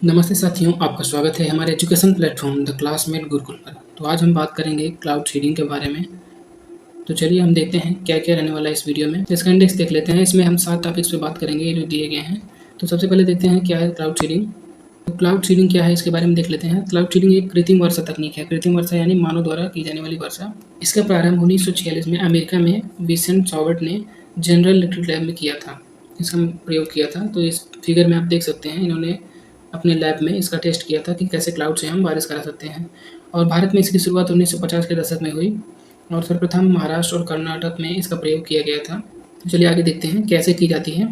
नमस्ते साथियों, आपका स्वागत है हमारे education platform the classmate Gurukul पर। तो आज हम बात करेंगे क्लाउड सीडिंग के बारे में। तो चलिए हम देखते हैं क्या-क्या रहने वाला है इस वीडियो में। इसका इंडेक्स देख लेते हैं। इसमें हम 7 टॉपिक्स पे बात करेंगे जो दिए गए हैं। तो सबसे पहले देखते हैं क्या है क्लाउड सीडिंग। तो क्लाउड सीडिंग क्या है इसके बारे में देख लेते हैं। क्लाउड सीडिंग एक कृत्रिम वर्षा तकनीक है। कृत्रिम वर्षा यानी मानव द्वारा की जाने वाली वर्षा। इसका प्रारंभ 1946 में अमेरिका में विंसेंट सॉवर्ट ने जनरल इलेक्ट्रिक लैब में किया था। इसका प्रयोग किया था। तो इस फिगर में आप देख सकते हैं इन्होंने अपने लैब में इसका टेस्ट किया था कि कैसे क्लाउड से हम बारिश करा सकते हैं। और भारत में इसकी शुरुआत 1950 के दशक में हुई और सर्वप्रथम महाराष्ट्र और कर्नाटक में इसका प्रयोग किया गया था। तो चलिए आगे देखते हैं कैसे की जाती है।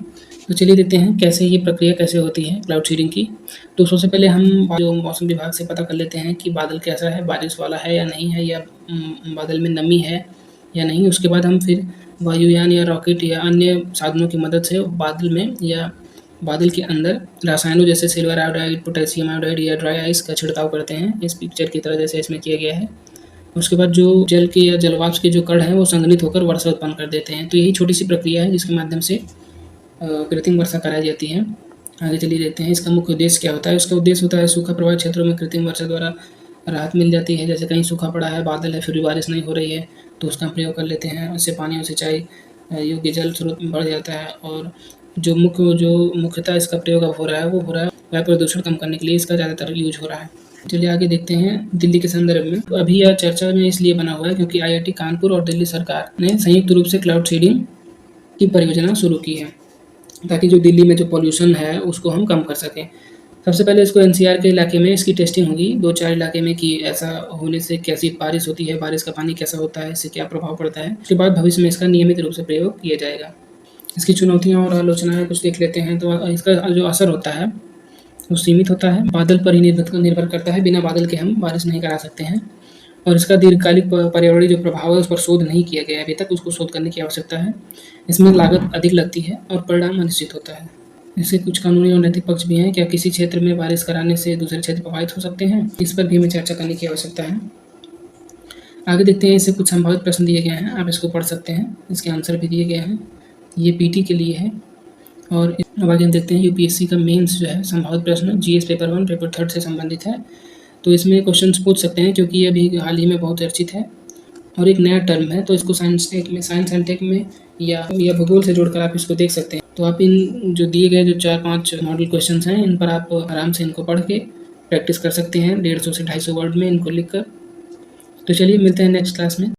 तो चलिए देखते हैं कैसे ये प्रक्रिया कैसे होती है क्लाउड सीडिंग की। तो सबसे पहले हम जो मौसम विभाग से पता कर लेते हैं कि बादल कैसा है, बारिश वाला है या नहीं है, या बादल में नमी है या नहीं। उसके बाद हम फिर वायुयान या रॉकेट या अन्य साधनों की मदद से बादल में या बादल के अंदर रसायनों जैसे सिल्वर आयोडाइड, पोटेशियम आयोडाइड या ड्राई आइस का छिड़काव करते हैं, इस पिक्चर की तरह जैसे इसमें किया गया है। उसके बाद जो जल के या जलवाष्प के जो कण हैं वो संघनित होकर वर्षा उत्पन्न कर देते हैं। तो यही छोटी-सी प्रक्रिया है जिसके माध्यम से कृत्रिम वर्षा कराई जाती है। आगे चलिए देखते हैं इसका मुख्य उद्देश्य क्या होता है। उसका उद्देश्य होता है सूखा प्रभावित क्षेत्रों में कृत्रिम वर्षा द्वारा राहत मिल जाती है। जैसे कहीं सूखा पड़ा है, बादल है, फिर भी बारिश नहीं हो रही है, तो उसका प्रयोग कर लेते हैं। उससे पानी और सिंचाई योग्य जल स्रोत बढ़ जाता है। और जो मुख्यतः इसका प्रयोग अब हो रहा है वो हो रहा है वायु प्रदूषण कम करने के लिए इसका ज़्यादातर यूज हो रहा है। चलिए आगे देखते हैं दिल्ली के संदर्भ में। तो अभी यह चर्चा में इसलिए बना हुआ है क्योंकि आईआईटी कानपुर और दिल्ली सरकार ने संयुक्त रूप से क्लाउड सीडिंग की परियोजना शुरू की है, ताकि जो दिल्ली में जो पॉल्यूशन है उसको हम कम कर सकें। सबसे पहले इसको एनसीआर के इलाके में इसकी टेस्टिंग होगी, 2-4 इलाके में, कि ऐसा होने से कैसी बारिश होती है, बारिश का पानी कैसा होता है, इससे क्या प्रभाव पड़ता है। उसके बाद भविष्य में इसका नियमित रूप से प्रयोग किया जाएगा। इसकी चुनौतियाँ और आलोचनाएँ कुछ देख लेते हैं। तो इसका जो असर होता है वो सीमित होता है, बादल पर ही निर्भर करता है। बिना बादल के हम बारिश नहीं करा सकते हैं। और इसका दीर्घकालिक पर्यावरणीय जो प्रभाव है उस पर शोध नहीं किया गया है अभी तक, उसको शोध करने की आवश्यकता है। इसमें लागत अधिक लगती है और परिणाम अनिश्चित होता है। इसके कुछ कानूनी और नैतिक पक्ष भी हैं। क्या किसी क्षेत्र में बारिश कराने से दूसरे क्षेत्र प्रभावित हो सकते हैं, इस पर भी हमें चर्चा करने की आवश्यकता है। आगे देखते हैं, इससे कुछ संभावित प्रश्न दिए गए हैं, आप इसको पढ़ सकते हैं, इसके आंसर भी दिए गए हैं। ये पीटी के लिए है। और अब आगे हम देखते हैं यूपीएससी का मेंस जो है संभावित प्रश्न जीएस पेपर 1 पेपर 3 से संबंधित है। तो इसमें क्वेश्चंस पूछ सकते हैं क्योंकि ये अभी हाल ही में बहुत चर्चित है और एक नया टर्म है। तो इसको साइंस एंड टेक में या भूगोल से जोड़कर आप इसको देख सकते हैं। तो आप इन जो दिए गए जो 4-5 मॉडल क्वेश्चंस हैं इन पर आप आराम से इनको पढ़ के प्रैक्टिस कर सकते हैं 150 से 250 वर्ड में इनको लिख कर। तो चलिए मिलते हैं नेक्स्ट क्लास में।